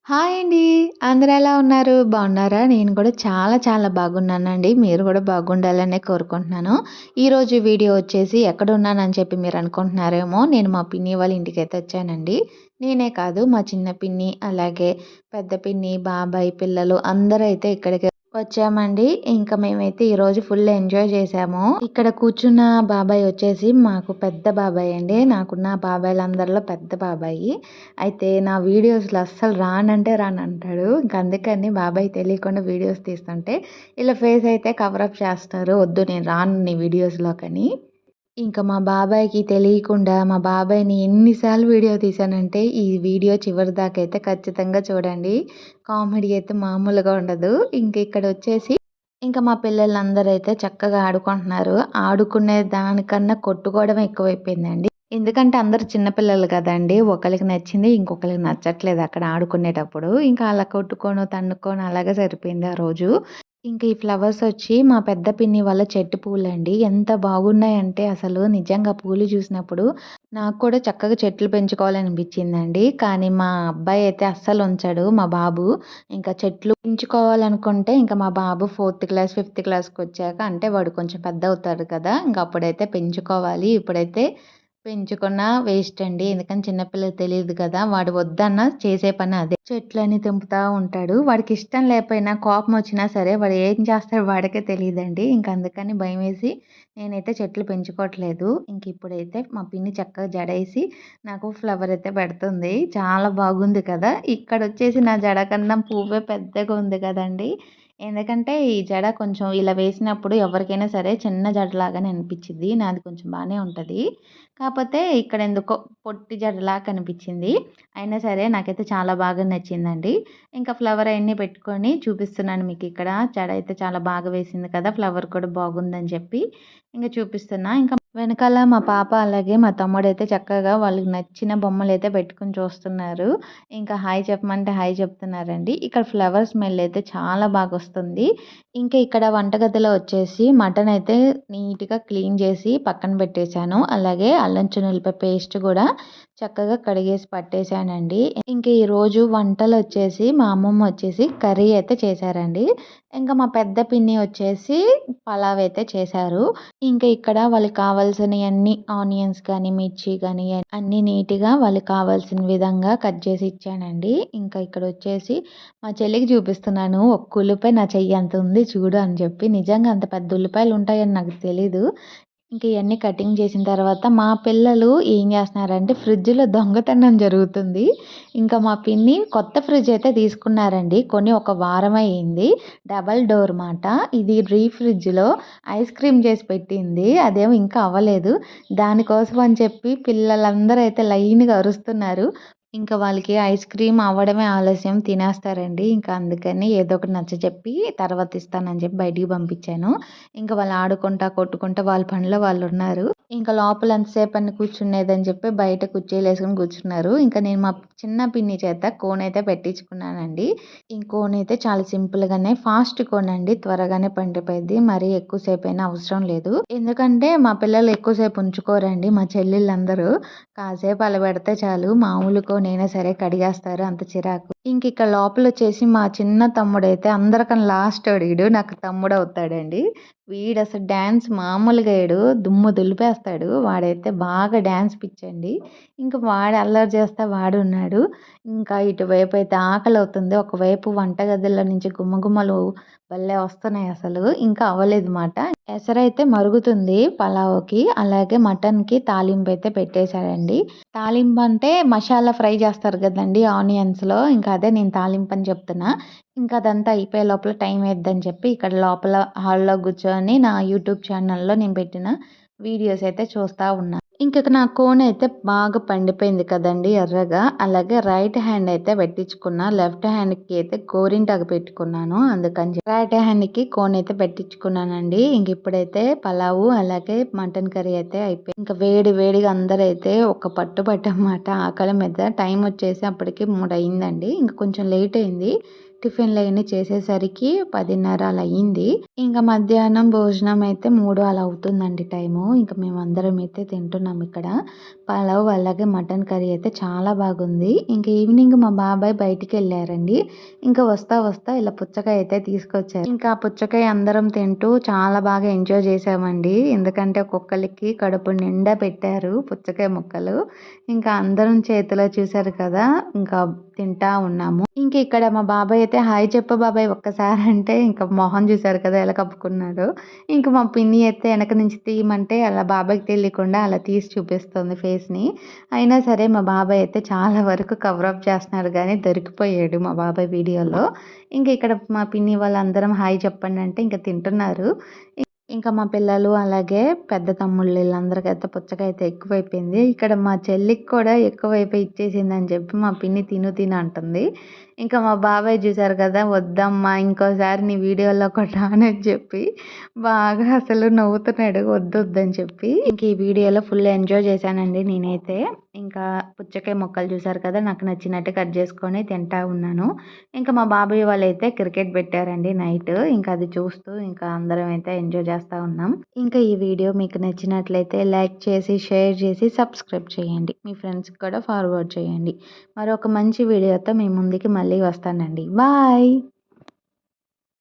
Hi అండి. అందరూ ఎలా ఉన్నారు? బాగున్నారా? నేను కూడా చాలా చాలా బాగున్నానండి. మీరు కూడా బాగుండాలనే కోరుకుంటున్నాను. ఈరోజు వీడియో వచ్చేసి ఎక్కడున్నానని చెప్పి మీరు అనుకుంటున్నారేమో, నేను మా పిన్ని వాళ్ళ ఇంటికైతే వచ్చానండి. నేనే కాదు మా చిన్న పిన్ని, అలాగే పెద్ద పిన్ని, బాబాయ్ పిల్లలు అందరూ అయితే ఇక్కడికే వచ్చామండి. ఇంకా మేమైతే ఈరోజు ఫుల్ ఎంజాయ్ చేశాము. ఇక్కడ కూర్చున్న బాబాయ్ వచ్చేసి మాకు పెద్ద బాబాయ్ అండి. నాకున్న బాబాయ్‌లందరిలో పెద్ద బాబాయి. అయితే నా వీడియోస్‌లో అస్సలు రానంటే రానంటాడు. ఇంక అందుకని బాబాయ్ తెలియకుండా వీడియోస్ తీస్తుంటే ఇలా ఫేస్ అయితే కవరప్ చేస్తారు. వద్దు నేను రాను నీ వీడియోస్‌లోకని. ఇంక మా బాబాయ్‌కి తెలియకుండా మా బాబాయ్‌ని ఎన్ని సార్లు వీడియో తీశానంటే, ఈ వీడియో చివరిదాకా అయితే ఖచ్చితంగా చూడండి. కామెడీ అయితే మామూలుగా ఉండదు. ఇంక ఇక్కడొచ్చేసి ఇంక మా పిల్లలందరూ అయితే చక్కగా ఆడుకుంటున్నారు. ఆడుకునే దానికన్నా కొట్టుకోవడమే ఎక్కువైపోయిందండి. ఎందుకంటే అందరూ చిన్న పిల్లలు కదండీ! ఒకళ్ళకి నచ్చింది ఇంకొకళ్ళకి నచ్చట్లేదు అక్కడ ఆడుకునేటప్పుడు. ఇంకా అలా కొట్టుకోను, తన్నుకోను అలాగే సరిపోయింది ఆ రోజు. ఇంక ఈ ఫ్లవర్స్ వచ్చి మా పెద్ద పిన్ని వాళ్ళ చెట్టు పూలండి. ఎంత బాగున్నాయంటే అసలు నిజంగా పూలు చూసినప్పుడు నాకు కూడా చక్కగా చెట్లు పెంచుకోవాలనిపించిందండి. కానీ మా అబ్బాయి అయితే అస్సలు ఉంచడు మా బాబు. ఇంకా చెట్లు పెంచుకోవాలనుకుంటే ఇంక మా బాబు ఫోర్త్ క్లాస్, ఫిఫ్త్ క్లాస్‌కొచ్చాక అంటే వాడు కొంచెం పెద్దవుతాడు కదా! ఇంక అప్పుడైతే పెంచుకోవాలి. ఇప్పుడైతే పెంచుకున్నా వేస్ట్ అండి. ఎందుకంటే చిన్న పిల్లలకి తెలీదు కదా! వాడు వద్దన్నా చేసే పని అదే. చెట్లని తెంపుతా ఉంటాడు. వాడికిష్టం లేకపోయినా కోపమొచ్చినా సరే వాడు ఏం చేస్తాడో వాడికే తెలీదండి. ఇంక అందుకని భయమేసి నేనైతే చెట్లు పెంచుకోవట్లేదు. ఇంక ఇప్పుడైతే మా పిన్ని చక్కగా జడేసి నాకు ఫ్లవర్ అయితే పెడుతుంది. చాలా బాగుంది కదా! ఇక్కడొచ్చేసి నా జడ కన్నా పువ్వే పెద్దగా ఉంది కదండీ! ఎందుకంటే ఈ జడ కొంచెం ఇలా వేసినప్పుడు ఎవరికైనా సరే చిన్న జడలాగానే అనిపిచ్చిద్ది. నాది కొంచెం బానే ఉంటది. కాపోతే ఇక్కడెందుకో పొట్టి జడలాగా కనిపిచ్చింది. అయినా సరే నాకైతే చాలా బాగా నచ్చిందండి. ఇంకా ఫ్లవర్ అయన్నీ పెట్టుకొని చూపిస్తున్నాను మీకిక్కడ. జడ అయితే చాలా బాగా వేసింది కదా! ఫ్లవర్ కూడా బాగుందని చెప్పి ఇంక చూపిస్తున్నా. ఇంకా వెనకాల మా పాప అలాగే మా తమ్ముడైతే చక్కగా వాళ్ళకి నచ్చిన బొమ్మలైతే పెట్టుకొని చూస్తున్నారు. ఇంకా హాయ్ చెప్పమంటే హాయ్ చెప్తున్నారండి. ఇక్కడ ఫ్లవర్ స్మెల్ అయితే చాలా బాగొస్తుంది. ఇంకా ఇక్కడ వంటగదిలో వచ్చేసి మటన్ అయితే నీట్‌గా క్లీన్ చేసి పక్కన పెట్టేశాను. అలాగే అల్లం చిన్నుల్లిపాయ పేస్ట్ కూడా చక్కగా కడిగేసి పట్టేశానండి. ఇంక ఈరోజు వంటలొచ్చేసి మా అమ్మమ్మ వచ్చేసి కర్రీ అయితే చేశారండి. ఇంకా మా పెద్ద పిన్ని వచ్చేసి పలావ్ అయితే చేశారు. ఇంకా ఇక్కడ వాళ్ళకి కావాల్సినయన్నీ ఆనియన్స్ కానీ, మిర్చి గానీ అన్నీ నీట్‌గా వాళ్ళకి కావాల్సిన విధంగా కట్ చేసి ఇచ్చానండి. ఇంకా ఇక్కడొచ్చేసి మా చెల్లికి చూపిస్తున్నాను. ఒక్క ఉల్లిపాయ నా చెయ్యంత ఉంది చూడు అని చెప్పి. నిజంగా అంత పెద్ద ఉల్లిపాయలు ఉంటాయని నాకు తెలీదు. ఇంక ఇయన్నీ కటింగ్ చేసిన తర్వాత మా పిల్లలు ఏం చేస్తున్నారంటే ఫ్రిడ్జ్‌లో దొంగతనం జరుగుతుంది. ఇంకా మా పిన్ని కొత్త ఫ్రిడ్జ్ అయితే తీసుకున్నారండి. కొని ఒక వారం అయింది. డబల్ డోర్ మాట. ఇది డీ ఫ్రిడ్జ్‌లో ఐస్ క్రీమ్ చేసి పెట్టింది. అదేమో ఇంకా అవ్వలేదు. దానికోసం అని చెప్పి పిల్లలందరూ అయితే లైన్‌గా అరుస్తున్నారు. ఇంకా వాళ్ళకి ఐస్ క్రీమ్ అవ్వడమే ఆలస్యం తినేస్తారండి. ఇంకా అందుకని ఏదో ఒకటి నచ్చజెప్పి తర్వాత ఇస్తానని చెప్పి బయటికి పంపించాను. ఇంకా వాళ్ళు ఆడుకుంటా, కొట్టుకుంటా వాళ్ళ పనిలో వాళ్ళున్నారు. ఇంకా లోపల ఎంతసేపని కూర్చునేదని చెప్పి బయట కుర్చీలేసుకొని కూర్చున్నారు. ఇంకా నేను మా చిన్న పిన్ని చేత కోన్ అయితే పెట్టించుకున్నానండి. ఈ కోన్ అయితే చాలా సింపుల్‌గానే ఫాస్ట్ కోన్ అండి. త్వరగానే పండిపోయిద్ది. మరీ ఎక్కువ సేపయినా అవసరం లేదు. ఎందుకంటే మా పిల్లలు ఎక్కువ సేపు ఉంచుకోరండి మా చెల్లెళ్ళందరూ. కాసేపు అలా పెడితే చాలు మామూలు కోనైనా సరే కడిగేస్తారు. అంత చిరాకు. ఇంకిక్కడ లోపలొచ్చేసి మా చిన్న తమ్ముడైతే అందరికన్నా లాస్టోడు ఈడు. నాకు తమ్ముడవుతాడండి. వీడసలు డాన్స్ మామూలుగా ఎయడు. దుమ్ము దులిపేస్తాడు. వాడైతే బాగా డాన్స్ పిచ్చండి. ఇంక వాడు అల్లరి చేస్తా వాడున్నాడు. ఇంకా ఇటువైపయితే ఆకలవుతుంది. ఒకవైపు వంటగదిలో నుంచి గుమగుమలు భలే వస్తున్నాయసలు. ఇంకా అవ్వలేదు మాట. ఎసరైతే మరుగుతుంది పలావుకి. అలాగే మటన్‌కి తాలింపయితే పెట్టేశాడండి. తాలింపంటే మసాలా ఫ్రై చేస్తారు గదండీ ఆనియన్స్‌లో. ఇంకా అదే నేను తాలింపని చెప్తున్నా. ఇంకా అదంతా అయిపోయే లోపల టైం అయిద్దని చెప్పి ఇక్కడ లోపల హాల్‌లో కూర్చొని నా యూట్యూబ్ ఛానల్‌లో నేను పెట్టిన వీడియోస్ అయితే చూస్తా ఉన్నా. ఇంక నా కోన్ అయితే బాగా పండిపోయింది కదండీ ఎర్రగా. అలాగే రైట్ హ్యాండ్ అయితే పెట్టించుకున్నా. లెఫ్ట్ హ్యాండ్‌కి అయితే గోరింటాకు పెట్టుకున్నాను. అందుకని చెప్పి రైట్ హ్యాండ్‌కి కోన్ అయితే పెట్టించుకున్నానండి. ఇంక ఇప్పుడైతే పలావు అలాగే మటన్ కర్రీ అయితే అయిపోయింది. ఇంకా వేడి వేడిగా అందరైతే ఒక పట్టు పట్టామాట ఆకలి మీద. టైం వచ్చేసి అప్పటికి 3 అయిందండి. ఇంక కొంచెం లేట్ అయింది. టిఫిన్లు అవన్నీ చేసేసరికి 10:30 అలా అయింది. ఇంకా మధ్యాహ్నం భోజనం అయితే 3 అలా అవుతుందండి టైము. ఇంకా మేమందరం అయితే తింటున్నాం ఇక్కడ. పలావ్ అలాగే మటన్ కర్రీ అయితే చాలా బాగుంది. ఇంకా ఈవినింగ్ మా బాబాయ్ బయటికెళ్ళారండి. ఇంకా వస్తా ఇలా పుచ్చకాయ అయితే తీసుకొచ్చారు. ఇంకా ఆ పుచ్చకాయ అందరం తింటూ చాలా బాగా ఎంజాయ్ చేసామండి. ఎందుకంటే ఒక్కొక్కళ్ళకి కడుపు నిండా పెట్టారు పుచ్చకాయ ముక్కలు. ఇంకా అందరం చేతిలో చూసారు కదా! ఇంకా తింటా ఉన్నాము. ఇంక ఇక్కడ మా బాబాయ్ అయితే హాయ్ చెప్పు బాబాయ్ ఒక్కసారి అంటే ఇంకా మొహం చూసారు కదా ఎలా కప్పుకున్నాడో. ఇంక మా పిన్ని అయితే వెనక నుంచి తీయమంటే అలా బాబాయ్‌కి తెలియకుండా అలా తీసి చూపిస్తుంది ఫేస్‌ని. అయినా సరే మా బాబాయ్ అయితే చాలా వరకు కవర్ అప్ చేస్తున్నారు గానీ దొరికిపోయాడు మా బాబాయ్ వీడియోలో. ఇంక ఇక్కడ మా పిన్ని వాళ్ళందరం హాయ్ చెప్పండి అంటే ఇంక తింటున్నారు. ఇంకా మా పిల్లలు అలాగే పెద్ద తమ్ముళ్ళు వీళ్ళందరికైతే పుచ్చకాయ అయితే ఎక్కువైపోయింది. ఇక్కడ మా చెల్లికి కూడా ఎక్కువైపోయి ఇచ్చేసిందని చెప్పి మా పిన్ని తిను అంటుంది. ఇంకా మా బాబాయ్ చూసారు కదా! వద్దమ్మా ఇంకోసారి నీ వీడియోలో కూడా రానని చెప్పి బాగా అసలు నవ్వుతున్నాడు వద్దొద్దని చెప్పి. ఇంక ఈ వీడియోలో ఫుల్ ఎంజాయ్ చేశానండి నేనైతే. ఇంకా పుచ్చకాయ ముక్కలు చూసారు కదా! నాకు నచ్చినట్టు కట్ చేసుకొని తింటా ఉన్నాను. ఇంకా మా బాబాయ్ వాళ్ళైతే క్రికెట్ పెట్టారండి నైట్. ఇంకా అది చూస్తూ ఇంకా అందరం అయితే ఎంజాయ్ చేస్తా ఉన్నాం. ఇంకా ఈ వీడియో మీకు నచ్చినట్లయితే లైక్ చేసి, షేర్ చేసి, సబ్స్క్రైబ్ చేయండి. మీ ఫ్రెండ్స్‌కి కూడా ఫార్వర్డ్ చేయండి. మరొక మంచి వీడియోతో మీ ముందుకి మళ్ళీ వస్తానండి. బాయ్.